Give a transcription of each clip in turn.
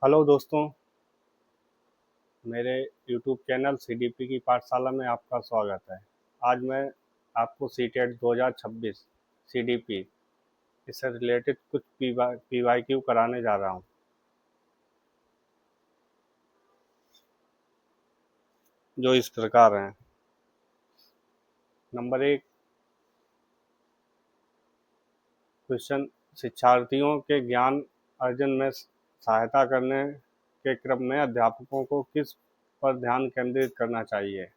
Hello दोस्तों, मेरे YouTube channel CDP की पाठशाला में आपका स्वागत है। आज मैं आपको सीटेट 2026 सीडीपी इससे रिलेटेड कुछ पीवाईक्यू कराने जा रहा हूं, जो इस प्रकार हैं। नंबर एक क्वेश्चन, शिक्षार्थियों के ज्ञान अर्जन में सहायता करने के क्रम में अध्यापकों को किस पर ध्यान केंद्रित करना चाहिए।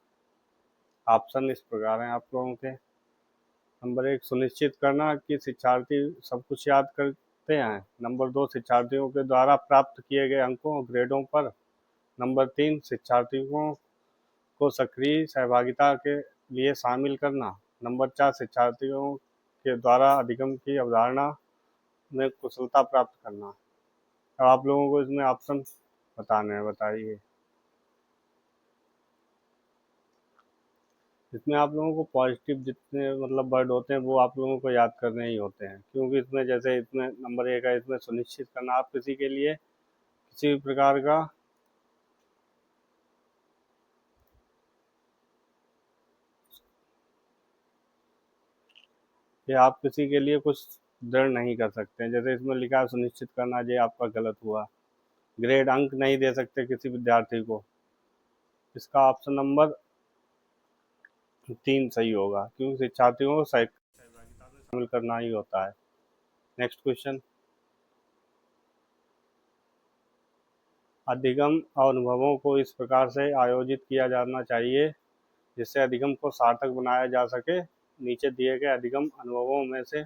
ऑप्शन इस प्रकार हैं आप लोगों के। नंबर एक, सुनिश्चित करना कि शिक्षार्थी सब कुछ याद करते हैं। नंबर दो, शिक्षार्थियों के द्वारा प्राप्त किए गए अंकों और ग्रेडों पर। नंबर तीन, शिक्षार्थियों को सक्रिय सहभागिता के लिए शामिल करना। नंबर चार, शिक्षार्थियों के द्वारा अधिगम की अवधारणा में कुशलता प्राप्त करना। अब आप लोगों को इसमें ऑप्शन बताने हैं, बताइए। इसमें आप लोगों को पॉजिटिव जितने मतलब वर्ड होते हैं वो आप लोगों को याद करने ही होते हैं, क्योंकि इसमें जैसे इसमें नंबर एक है, इसमें सुनिश्चित करना आप किसी के लिए किसी भी प्रकार का या आप किसी के लिए कुछ दृढ़ नहीं कर सकते हैं। जैसे इसमें लिखा है सुनिश्चित करना, ये आपका गलत हुआ। ग्रेड अंक नहीं दे सकते किसी विद्यार्थी को, इसका ऑप्शन नंबर तीन सही होगा, क्योंकि शिक्षार्थियों को शामिल करना ही होता है। नेक्स्ट क्वेश्चन, अधिगम और अनुभवों को इस प्रकार से आयोजित किया जाना चाहिए जिससे अधिगम को सार्थक बनाया जा सके। नीचे दिए गए अधिगम अनुभवों में से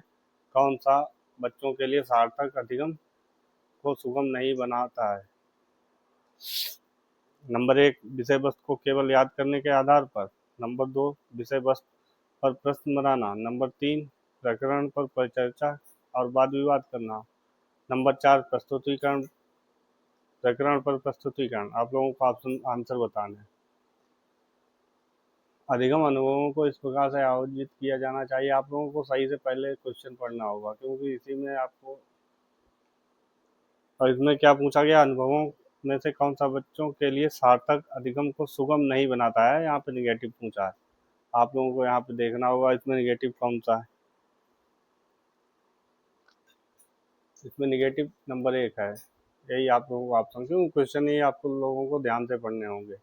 कौन सा बच्चों के लिए सार्थक अधिगम को सुगम नहीं बनाता है। नंबर एक, विषय वस्तु को केवल याद करने के आधार पर। नंबर दो, विषय वस्तु पर प्रश्न बनाना। नंबर तीन, प्रकरण पर परिचर्चा और वाद विवाद करना। नंबर चार, प्रस्तुतिकरण, प्रकरण पर प्रस्तुतिकरण। आप लोगों को ऑप्शन आंसर बताना है। अधिगम अनुभवों को इस प्रकार से आयोजित किया जाना चाहिए। आप लोगों को सही से पहले क्वेश्चन पढ़ना होगा, क्योंकि इसी में आपको, और इसमें क्या पूछा गया, अनुभवों में से कौन सा बच्चों के लिए सार्थक अधिगम को सुगम नहीं बनाता है। यहाँ पे निगेटिव पूछा है। आप लोगों को यहाँ पे देखना होगा इसमें निगेटिव कौन सा है। इसमें निगेटिव नंबर एक है। यही आप लोगों को ऑप्शन, क्यों क्वेश्चन ही आपको लोगों को ध्यान से पढ़ने होंगे।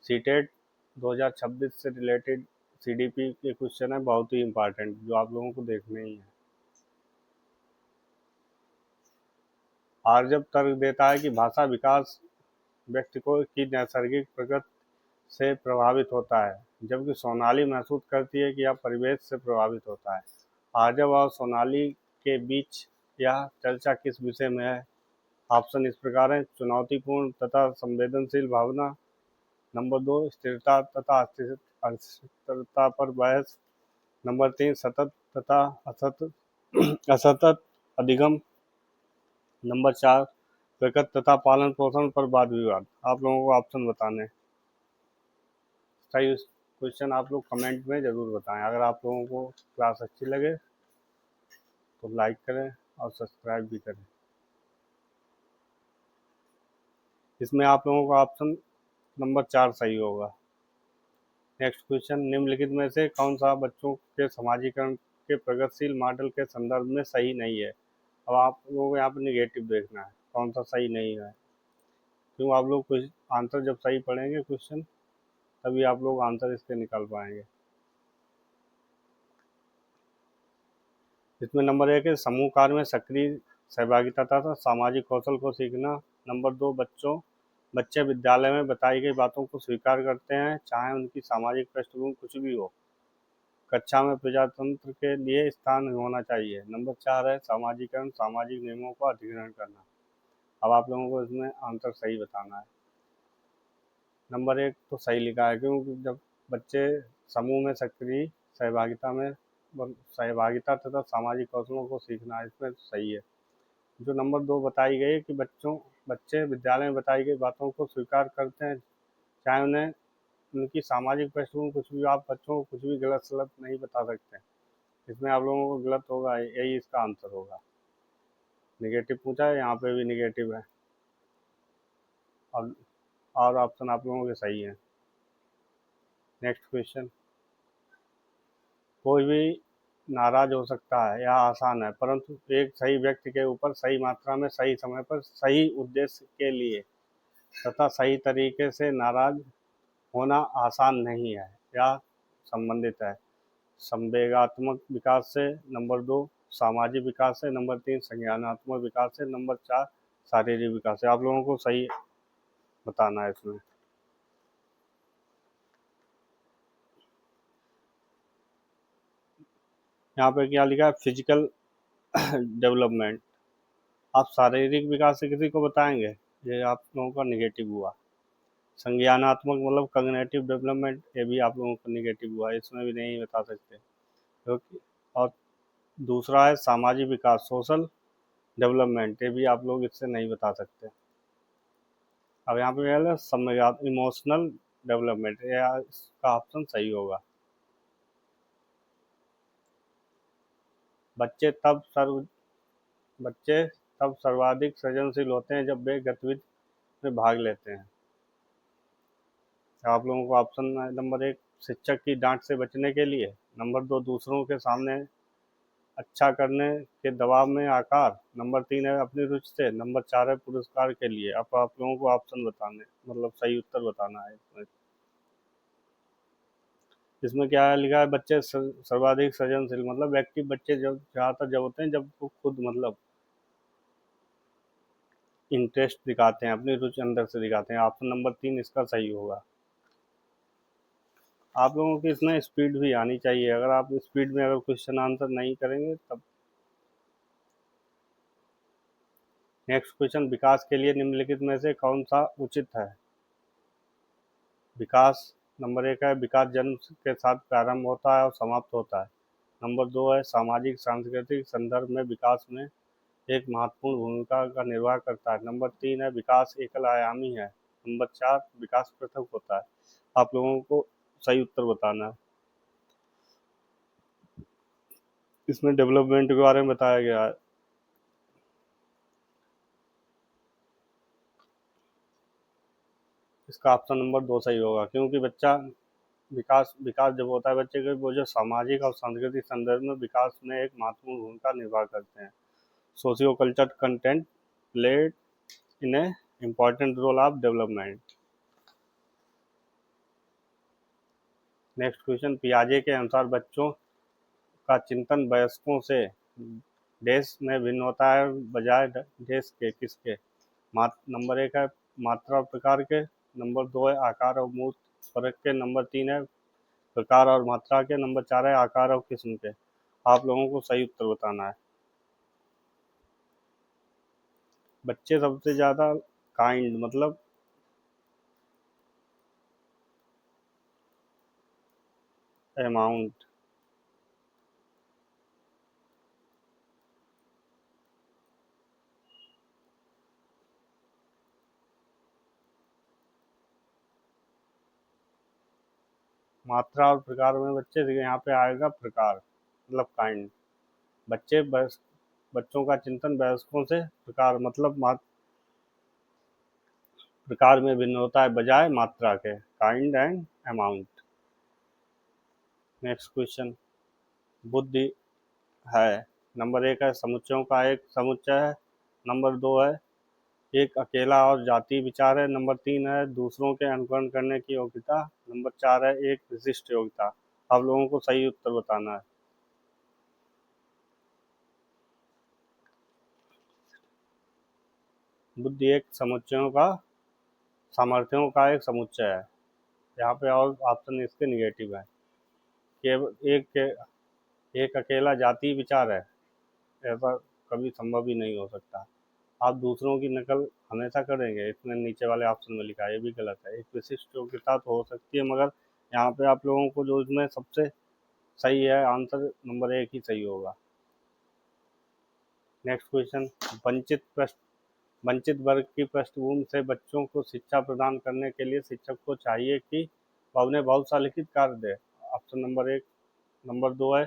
सीटेट 2026 से रिलेटेड सीडीपी के क्वेश्चन है, बहुत ही इंपॉर्टेंट, जो आप लोगों को देखने ही है। आर्जव तर्क देता है कि भाषा विकास व्यक्ति को की नैसर्गिक प्रकृति से प्रभावित होता है, जबकि सोनाली महसूस करती है कि यह परिवेश से प्रभावित होता है। आर्जव और सोनाली के बीच यह चर्चा किस विषय में है। ऑप्शन इस प्रकार है, चुनौतीपूर्ण तथा संवेदनशील भावना। नंबर दो, स्थिरता तथा अस्थिरता पर बहस। नंबर तीन, सतत तथा असतत असतत अधिगम। नंबर चार, प्रकृति तथा पालन पोषण पर वाद विवाद। आप लोगों को ऑप्शन बताने हैं। सही क्वेश्चन आप लोग कमेंट में ज़रूर बताएं। अगर आप लोगों को क्लास अच्छी लगे तो लाइक करें और सब्सक्राइब भी करें। इसमें आप लोगों का ऑप्शन नंबर चार सही होगा। नेक्स्ट क्वेश्चन, निम्नलिखित में से कौन सा बच्चों के समाजीकरण के प्रगतिशील मॉडल के संदर्भ में सही नहीं है। अब आप लोगों को यहाँ पर निगेटिव देखना है, कौन सा सही नहीं है। क्यों, आप लोग कुछ आंसर जब सही पढ़ेंगे क्वेश्चन, तभी आप लोग आंसर इसके निकाल पाएंगे। इसमें नंबर एक है, समूह कार्य में सक्रिय सहभागिता तथा सामाजिक कौशल को सीखना। नंबर दो, बच्चे विद्यालय में बताई गई बातों को स्वीकार करते हैं, चाहे उनकी सामाजिक पृष्ठभूमि कुछ भी हो। कक्षा में प्रजातंत्र के लिए स्थान होना चाहिए। नंबर चार है, सामाजिकरण, सामाजिक नियमों का अधिग्रहण करना। अब आप लोगों को इसमें आंसर सही बताना है। नंबर एक तो सही लिखा है, क्योंकि जब बच्चे समूह में सक्रिय सहभागिता तथा सामाजिक कौशलों को सीखना, इसमें सही है। जो नंबर दो बताई गई कि बच्चे विद्यालय में बताई गई बातों को स्वीकार करते हैं, चाहे उन्हें उनकी सामाजिक पृष्ठभूमि कुछ भी, आप बच्चों को कुछ भी गलत सलत नहीं बता सकते। इसमें आप लोगों को गलत होगा, यही इसका आंसर होगा। निगेटिव पूछा है, यहाँ पे भी निगेटिव है। और और ऑप्शन आप लोगों के सही हैं। नेक्स्ट क्वेश्चन, कोई भी नाराज हो सकता है, यह आसान है, परंतु एक सही व्यक्ति के ऊपर सही मात्रा में सही समय पर सही उद्देश्य के लिए तथा सही तरीके से नाराज होना आसान नहीं है। यह संबंधित है संवेगात्मक विकास से, नंबर 2 सामाजिक विकास से, नंबर 3 संज्ञानात्मक विकास से, नंबर 4 शारीरिक विकास से। आप लोगों को सही बताना है इसमें। यहाँ पे क्या लिखा है, फिजिकल डेवलपमेंट। आप शारीरिक विकास से किसी को बताएंगे, ये आप लोगों का निगेटिव हुआ। संज्ञानात्मक मतलब कॉग्निटिव डेवलपमेंट, ये भी आप लोगों का निगेटिव हुआ, इसमें भी नहीं बता सकते क्योंकि। और दूसरा है सामाजिक विकास, सोशल डेवलपमेंट, ये भी आप लोग इससे नहीं बता सकते। अब यहाँ पे क्या है, संज्ञा इमोशनल डेवलपमेंट, या इसका ऑप्शन सही होगा। बच्चे तब सर्व बच्चे तब सर्वाधिक सृजनशील होते हैं जब वे गतिविधि में भाग लेते हैं। आप लोगों को ऑप्शन नंबर 1 शिक्षक की डांट से बचने के लिए, नंबर 2 दूसरों के सामने अच्छा करने के दबाव में आकार, नंबर 3 है अपनी रुचि से, नंबर 4 है पुरस्कार के लिए। अब आप लोगों को ऑप्शन बताने मतलब सही उत्तर बताना है इसमें। इसमें क्या लिखा है, बच्चे सर्वाधिक सृजनशील मतलब व्यक्ति बच्चे जब ज़्यादातर जब होते हैं जब वो खुद मतलब इंटरेस्ट दिखाते हैं, अपनी रुचि अंदर से दिखाते हैं। ऑप्शन नंबर 3 इसका सही होगा। आप लोगों की इसमें स्पीड भी आनी चाहिए, अगर आप स्पीड में अगर क्वेश्चन आंसर नहीं करेंगे तब। नेक्स्ट क्वेश्चन, विकास के लिए निम्नलिखित में से कौन सा उचित है। विकास, नंबर 1 है विकास जन्म के साथ प्रारंभ होता है और समाप्त होता है। नंबर 2 है सामाजिक सांस्कृतिक संदर्भ में विकास में एक महत्वपूर्ण भूमिका का निर्वाह करता है। नंबर 3 है विकास एकल आयामी है। नंबर 4 विकास पृथक होता है। आप लोगों को सही उत्तर बताना है। इसमें डेवलपमेंट के बारे में बताया गया है। इसका ऑप्शन नंबर 2 सही होगा, क्योंकि बच्चा विकास विकास जब होता है बच्चे के, वो जो सामाजिक और सांस्कृतिक संदर्भ में विकास में एक महत्वपूर्ण भूमिका निर्वाह करते हैं। Socio culture content played in a important role of development. Next question, पियाजे के अनुसार बच्चों का चिंतन वयस्कों से देश में भिन्न होता है बजाय देश के किसके। नंबर 1 है मात्रा और प्रकार के, नंबर 2 है आकार और मूर्त फर्क के, नंबर 3 है प्रकार और मात्रा के, नंबर 4 है आकार और किस्म के। आप लोगों को सही उत्तर बताना है। बच्चे सबसे ज़्यादा काइंड मतलब अमाउंट, मात्रा और प्रकार में बच्चे यहाँ पे आएगा प्रकार मतलब काइंड। बच्चे बच्चों का चिंतन वयस्कों से प्रकार मतलब प्रकार में भिन्न होता है बजाय मात्रा के, kind and amount. Next question, बुद्धि है, नंबर 1 है समुच्चयों का एक समुच्चय है, नंबर 2 है एक अकेला और जातीय विचार है, नंबर 3 है दूसरों के अनुकरण करने की योग्यता, नंबर 4 है एक विशिष्ट योग्यता। आप लोगों को सही उत्तर बताना है। बुद्धि एक समुच्चयों का सामर्थ्यों का एक समुच्चय है। यहाँ पे और ऑप्शन इसके निगेटिव है। केवल एक अकेला जातीय विचार है, ऐसा कभी संभव ही नहीं हो सकता। आप दूसरों की नकल हमेशा करेंगे, इसमें नीचे वाले ऑप्शन में लिखा है, ये भी गलत है। एक विशिष्ट योग्यता तो हो सकती है, मगर यहाँ पे आप लोगों को जो इसमें सबसे सही है आंसर नंबर 1 ही सही होगा। नेक्स्ट क्वेश्चन, वंचित वर्ग की पृष्ठभूमि से बच्चों को शिक्षा प्रदान करने के लिए शिक्षक को चाहिए कि वह उन्हें बहुत सा लिखित कार्य दे। ऑप्शन नंबर 1, नंबर 2 है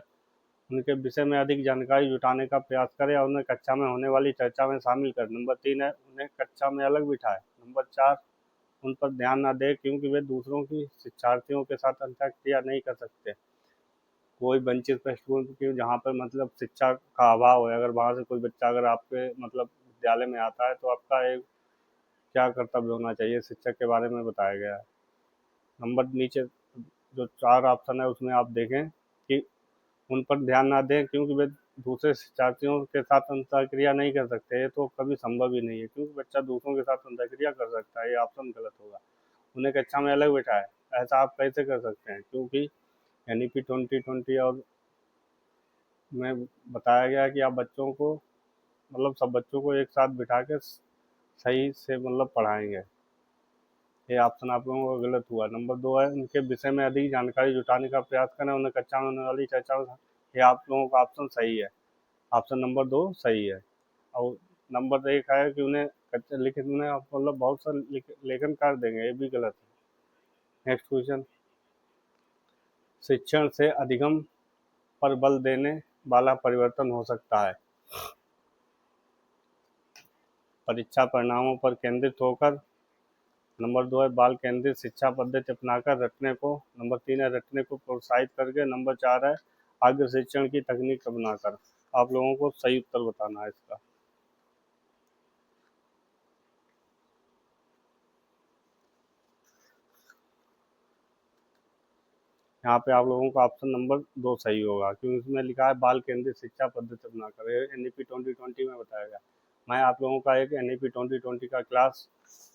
उनके विषय में अधिक जानकारी जुटाने का प्रयास करें और उन्हें कक्षा में होने वाली चर्चा में शामिल कर, नंबर 3 है उन्हें कक्षा में अलग बिठाए, नंबर 4 उन पर ध्यान ना दें क्योंकि वे दूसरों की शिक्षार्थियों के साथ अंतःक्रिया नहीं कर सकते। कोई वंचित पृष्ठभूमि की जहाँ पर मतलब शिक्षा का अभाव है, अगर वहाँ से कोई बच्चा अगर आपके मतलब विद्यालय में आता है तो आपका एक क्या कर्तव्य होना चाहिए शिक्षक के बारे में बताया गया है। नंबर नीचे जो 4 ऑप्शन है उसमें आप देखें कि उन पर ध्यान ना दें क्योंकि वे दूसरे शिक्षार्थियों के साथ अंतःक्रिया नहीं कर सकते, ये तो कभी संभव ही नहीं है क्योंकि बच्चा दूसरों के साथ अंतःक्रिया कर सकता है, ये ऑप्शन गलत होगा। उन्हें कक्षा में अलग बिठाए, ऐसा आप कैसे कर सकते हैं, क्योंकि NEP 2020 और में बताया गया है कि आप बच्चों को मतलब सब बच्चों को एक साथ बिठा के सही से मतलब पढ़ाएंगे। ये ऑप्शन आप लोगों का गलत हुआ। नंबर 2 है उनके विषय में अधिक जानकारी जुटाने का प्रयास करें, उन्हें कक्षा में होने वाली चर्चाओं। ये आप लोगों का ऑप्शन सही है, ऑप्शन नंबर 2 सही है। और नंबर 1 है कि उन्हें लिखित में आप मतलब बहुत सा लेखन कार्य देंगे, ये भी गलत है। नेक्स्ट क्वेश्चन, शिक्षण से अधिगम पर बल देने वाला परिवर्तन हो सकता है। परीक्षा परिणामों पर केंद्रित होकर। नंबर 2 है बाल केंद्रित शिक्षा पद्धति अपनाकर रटने को। नंबर 3 है रटने को प्रोत्साहित करके। नंबर 4 है अग्र शिक्षण की तकनीक अपनाकर। आप लोगों को सही उत्तर बताना है इसका। यहाँ पे आप लोगों का ऑप्शन नंबर 2 सही होगा क्योंकि इसमें लिखा है बाल केंद्रित शिक्षा पद्धति अपनाकर। ये NEP 2020 में बताया गया। मैं आप लोगों का एक NEP 2020 का क्लास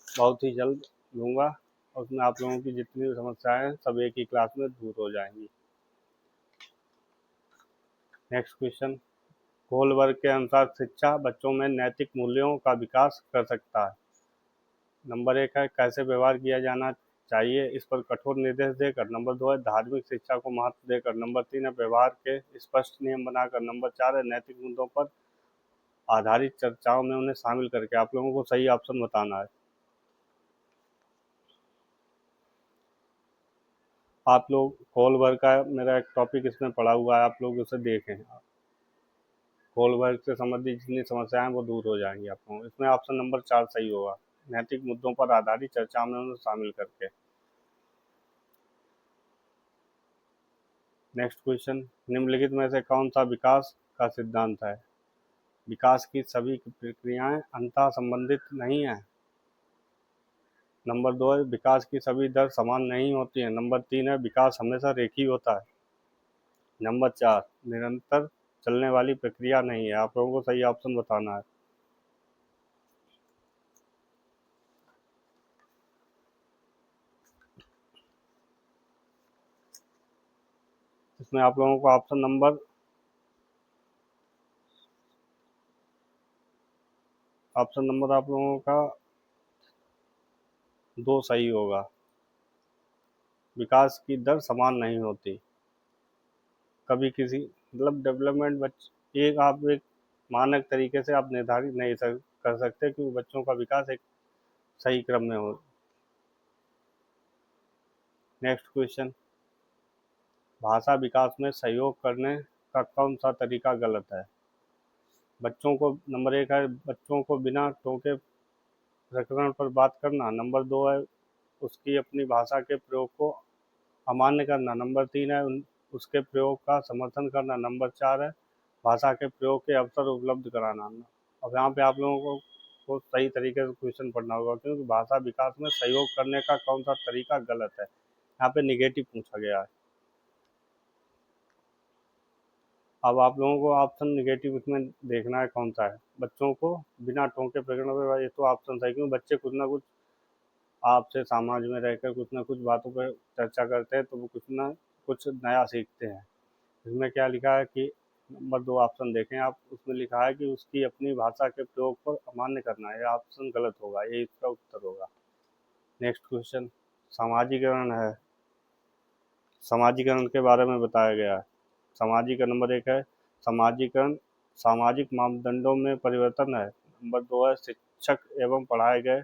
बहुत ही जल्द लूँगा और उसमें आप लोगों की जितनी भी समस्याएं हैं सब एक ही क्लास में दूर हो जाएंगी। नेक्स्ट क्वेश्चन, कोलबर्ग के अनुसार शिक्षा बच्चों में नैतिक मूल्यों का विकास कर सकता है। नंबर 1 है कैसे व्यवहार किया जाना चाहिए, इस पर कठोर निर्देश देकर। नंबर 2 है धार्मिक शिक्षा को महत्व देकर। नंबर 3 है व्यवहार के स्पष्ट नियम बनाकर। नंबर 4 है नैतिक मुद्दों पर आधारित चर्चाओं में उन्हें शामिल करके। आप लोगों को सही ऑप्शन बताना है। आप लोग कोलबर्ग का मेरा एक टॉपिक इसमें पढ़ा हुआ है, आप लोग उसे देखें। कोलबर्ग से संबंधित जितनी समस्याएं वो दूर हो जाएंगी आप लोगों को। इसमें ऑप्शन नंबर 4 सही होगा, नैतिक मुद्दों पर आधारित चर्चा में उन्हें शामिल करके। नेक्स्ट क्वेश्चन, निम्नलिखित में से कौन सा विकास का सिद्धांत है। विकास की सभी प्रक्रियाएं अंतः संबंधित नहीं है। नंबर 2 है विकास की सभी दर समान नहीं होती है। नंबर 3 है विकास हमेशा रेखीय होता है। नंबर 4 निरंतर चलने वाली प्रक्रिया नहीं है। आप लोगों को सही ऑप्शन बताना है। इसमें आप लोगों को ऑप्शन नंबर आप लोगों का 2 सही होगा, विकास की दर समान नहीं होती। कभी किसी मतलब डेवलपमेंट एक आप एक मानक तरीके से आप निर्धारित नहीं कर सकते कि बच्चों का विकास एक सही क्रम में हो। नेक्स्ट क्वेश्चन, भाषा विकास में सहयोग करने का कौन सा तरीका गलत है। बच्चों को नंबर 1 है बच्चों को बिना टोके प्रकरण पर बात करना। नंबर 2 है उसकी अपनी भाषा के प्रयोग को अमान्य करना। नंबर 3 है उसके प्रयोग का समर्थन करना। नंबर 4 है भाषा के प्रयोग के अवसर उपलब्ध कराना। अब यहाँ पे आप लोगों को सही तरीके से क्वेश्चन पढ़ना होगा क्योंकि भाषा विकास में सहयोग करने का कौन सा तरीका गलत है। यहाँ पे निगेटिव पूछा गया है। अब आप लोगों को ऑप्शन निगेटिव इसमें देखना है कौन सा है। बच्चों को बिना टोके प्रकरण पर, ये तो ऑप्शन सही क्योंकि बच्चे कुछ ना कुछ आपसे समाज में रहकर कुछ ना कुछ बातों पर चर्चा करते हैं तो वो कुछ ना कुछ नया सीखते हैं। इसमें क्या लिखा है कि नंबर 2 ऑप्शन देखें आप, उसमें लिखा है कि उसकी अपनी भाषा के प्रयोग पर अमान्य करना है। यह ऑप्शन गलत होगा, ये इसका उत्तर होगा। नेक्स्ट क्वेश्चन, सामाजिकरण है। समाजीकरण के बारे में बताया गया है। सामाजिक नंबर 1 है सामाजिकरण सामाजिक मापदंडों में परिवर्तन है। नंबर 2 है शिक्षक एवं पढ़ाए गए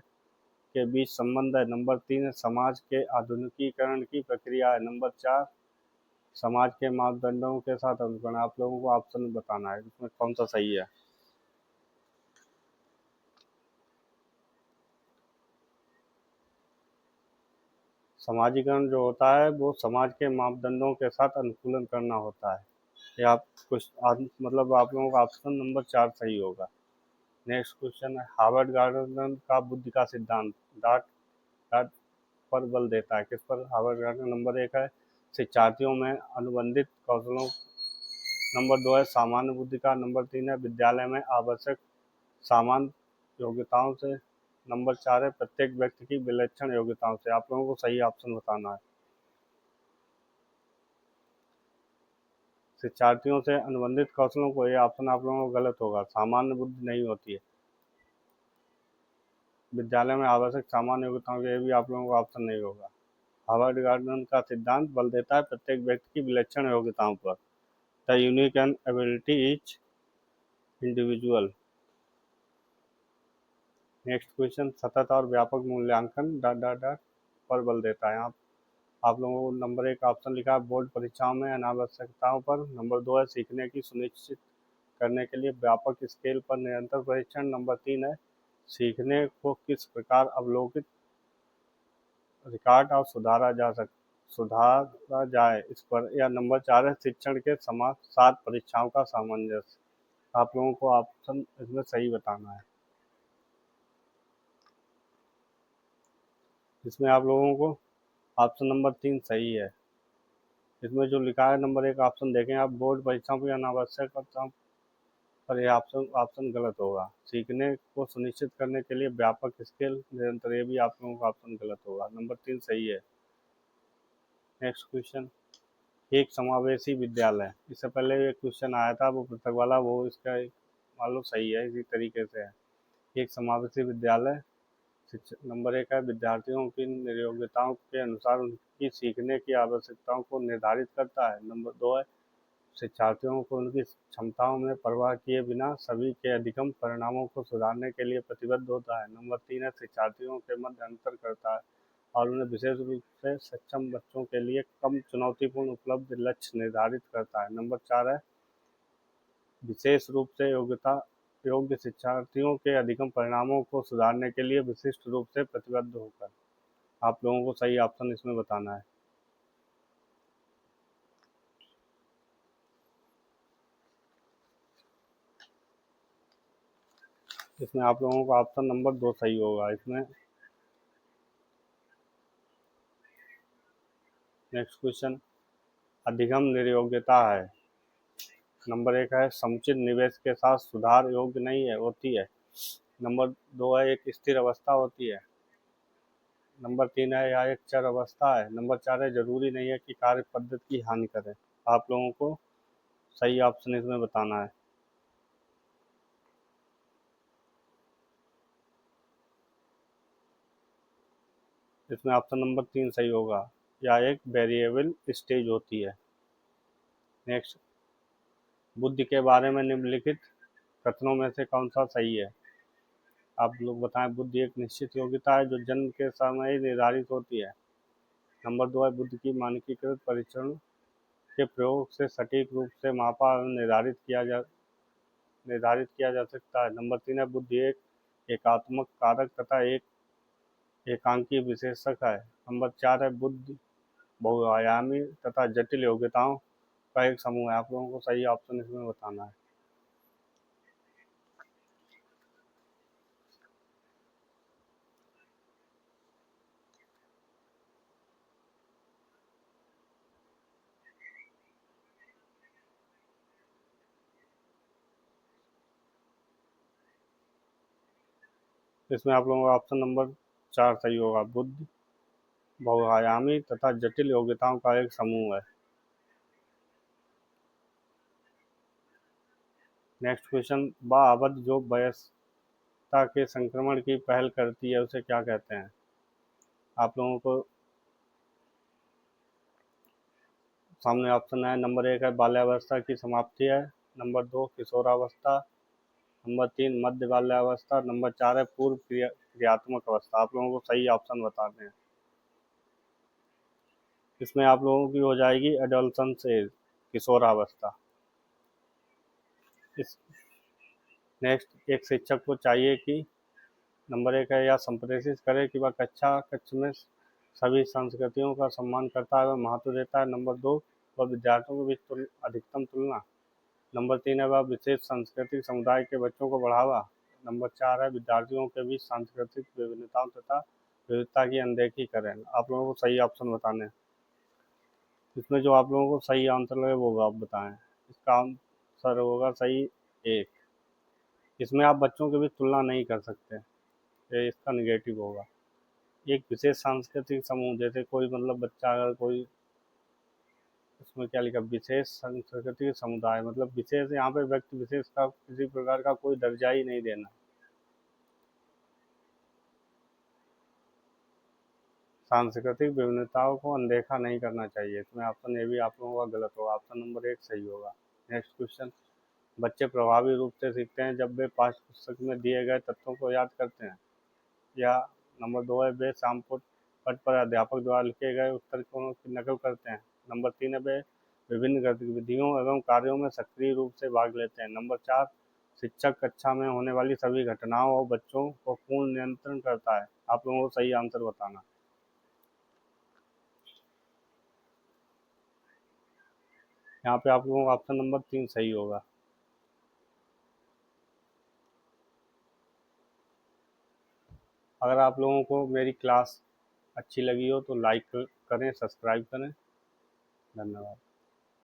के बीच संबंध है। नंबर 3 है समाज के आधुनिकीकरण की प्रक्रिया है। नंबर 4 समाज के मापदंडों के साथ अनुकरण। आप लोगों को ऑप्शन बताना है इसमें कौन सा सही है। समाजीकरण जो होता है वो समाज के मापदंडों के साथ अनुकूलन करना होता है। ये आप कुछ मतलब आप लोगों का ऑप्शन नंबर 4 सही होगा। नेक्स्ट क्वेश्चन है, हार्वर्ड गार्डन का बुद्धि का सिद्धांत डार्ट डार्ट पर बल देता है। किस पर हार्वर्ड गार्डन? नंबर 1 है शिक्षार्थियों में अनुबंधित कौशलों, नंबर 2 है सामान्य बुद्धि का, नंबर 3 है विद्यालय में आवश्यक सामान्य योग्यताओं से, नंबर 4 है प्रत्येक व्यक्ति की विलक्षण योग्यताओं से। आप लोगों को सही ऑप्शन बताना है। शिक्षार्थियों से अनुबंधित कौशलों को, ये ऑप्शन आप लोगों को गलत होगा, सामान्य बुद्धि नहीं होती है। विद्यालय में आवश्यक सामान्य योग्यताओं के, ये भी आप लोगों का ऑप्शन नहीं होगा। हार्वर्ड गार्डन का सिद्धांत बल देता है प्रत्येक व्यक्ति की विलक्षण योग्यताओं पर। The unique and ability etch individual. Next question, सतत और व्यापक मूल्यांकन डॉट डॉट डॉट पर बल देता है। आप लोगों को नंबर 1 ऑप्शन लिखा है बोर्ड परीक्षाओं में अनावश्यकताओं पर, नंबर 2 है सीखने की सुनिश्चित करने के लिए व्यापक स्केल पर निरंतर परीक्षण, नंबर 3 है सीखने को किस प्रकार अवलोकित रिकॉर्ड और सुधारा जाए इस पर, या नंबर 4 है शिक्षण के साथ परीक्षाओं का सामंजस्य। आप लोगों को ऑप्शन इसमें सही बताना है। इसमें आप लोगों को ऑप्शन नंबर 3 सही है। इसमें जो लिखा है नंबर 1 ऑप्शन देखें आप, बोर्ड परीक्षाओं की अनावश्यकताओं पर, यह ऑप्शन ऑप्शन गलत होगा। सीखने को सुनिश्चित करने के लिए व्यापक स्केल निरंतर, ये भी आप लोगों का ऑप्शन गलत होगा, नंबर 3 सही है। नेक्स्ट क्वेश्चन, एक समावेशी विद्यालय, इससे पहले एक क्वेश्चन आया था वो पृथक वाला, वो इसका मान लो सही है, इसी तरीके से है। एक समावेशी विद्यालय नंबर 1 है विद्यार्थियों की योग्यताओं के अनुसार उनकी सीखने की आवश्यकताओं को निर्धारित करता है, नंबर 2 है शिक्षार्थियों को उनकी क्षमताओं में परवाह किए बिना सभी के अधिगम परिणामों को सुधारने के लिए प्रतिबद्ध होता है, नंबर 3 है शिक्षार्थियों के मध्य अंतर करता है और उन्हें विशेष रूप से सक्षम बच्चों के लिए कम चुनौतीपूर्ण उपलब्ध लक्ष्य निर्धारित करता है, नंबर 4 है विशेष रूप से योग्य शिक्षार्थियों के अधिगम परिणामों को सुधारने के लिए विशिष्ट रूप से प्रतिबद्ध होकर। आप लोगों को सही ऑप्शन इसमें बताना है। इसमें आप लोगों का ऑप्शन नंबर 2 सही होगा। इसमें नेक्स्ट क्वेश्चन, अधिगम निर्योग्यता है। नंबर 1 है समुचित निवेश के साथ सुधार योग्य नहीं है होती है, नंबर 2 है एक स्थिर अवस्था होती है, नंबर 3 है या एक चर अवस्था है, नंबर 4 है जरूरी नहीं है कि कार्य पद्धति की हानि करे। आप लोगों को सही ऑप्शन इसमें बताना है। इसमें ऑप्शन नंबर 3 सही होगा, या एक वेरिएबल स्टेज होती है। नेक्स्ट, बुद्धि के बारे में निम्नलिखित कथनों में से कौन सा सही है? आप लोग बताएं। बुद्धि एक निश्चित योग्यता है जो जन्म के समय ही निर्धारित होती है, नंबर 2 है बुद्धि की मानकीकृत परीक्षण के प्रयोग से सटीक रूप से मापा और निर्धारित किया जा सकता है, नंबर 3 है बुद्धि एक एकात्मक कारक तथा एक एकांकी विशेषक है, नंबर 4 है बुद्धि बहुआयामी तथा जटिल योग्यताओं का एक समूह है। आप लोगों को सही ऑप्शन इसमें बताना है। इसमें आप लोगों का ऑप्शन नंबर 4 सही होगा, बुद्धि बहुआयामी तथा जटिल योग्यताओं का एक समूह है। नेक्स्ट क्वेश्चन, बाअवध जो वयस्कता के संक्रमण की पहल करती है उसे क्या कहते हैं? आप लोगों को सामने ऑप्शन है, नंबर 1 है बाल्यावस्था की समाप्ति है, नंबर 2 किशोरावस्था, नंबर 3 मध्य बाल्यावस्था, नंबर 4 है पूर्व क्रियात्मक अवस्था। आप लोगों को सही ऑप्शन बताते हैं। इसमें आप लोगों की हो जाएगी एडोलसेंस एज, किशोरावस्था। इस नेक्स्ट, एक शिक्षक को चाहिए कि नंबर 1 है या संप्रेषित करे कि वह कक्षा कक्ष में सभी संस्कृतियों का सम्मान करता है व महत्व देता है। नंबर 2, वह विद्यार्थियों के बीच अधिकतम तुलना। नंबर 3 है, वह विशेष सांस्कृतिक समुदाय के बच्चों को बढ़ावा। नंबर 4 है, विद्यार्थियों के बीच सांस्कृतिक विभिन्नताओं तथा विविधता की अनदेखी करें। आप लोगों को सही ऑप्शन बताने हैं। इसमें जो आप लोगों को सही आंसर लगे वो आप बताएं। इसका आंसर होगा सही 1। इसमें आप बच्चों के बीच तुलना नहीं कर सकते, ये इसका निगेटिव होगा। एक विशेष सांस्कृतिक समूह, जैसे कोई मतलब बच्चा अगर कोई, इसमें क्या लिखा, विशेष सांस्कृतिक समुदाय मतलब विशेष, यहाँ पे व्यक्ति विशेष का किसी प्रकार का कोई दर्जा ही नहीं देना। सांस्कृतिक विभिन्नताओं को अनदेखा नहीं करना चाहिए। इसमें ऑप्शन ए भी आप लोगों का गलत होगा, ऑप्शन नंबर 1 सही होगा। नेक्स्ट क्वेश्चन, बच्चे प्रभावी रूप से सीखते हैं जब वे पाठ्य पुस्तक में दिए गए तथ्यों को याद करते हैं, या नंबर 2 है, वे शाम को पट पर अध्यापक द्वारा लिखे गए उत्तर की नकल करते हैं। नंबर 3 है, वे विभिन्न गतिविधियों एवं कार्यों में सक्रिय रूप से भाग लेते हैं। नंबर 4, शिक्षक कक्षा में होने वाली सभी घटनाओं और बच्चों को पूर्ण नियंत्रण करता है। आप लोगों को सही आंसर बताना। यहाँ पे आप लोगों का ऑप्शन नंबर 3 सही होगा। अगर आप लोगों को मेरी क्लास अच्छी लगी हो तो लाइक करें, सब्सक्राइब करें। धन्यवाद।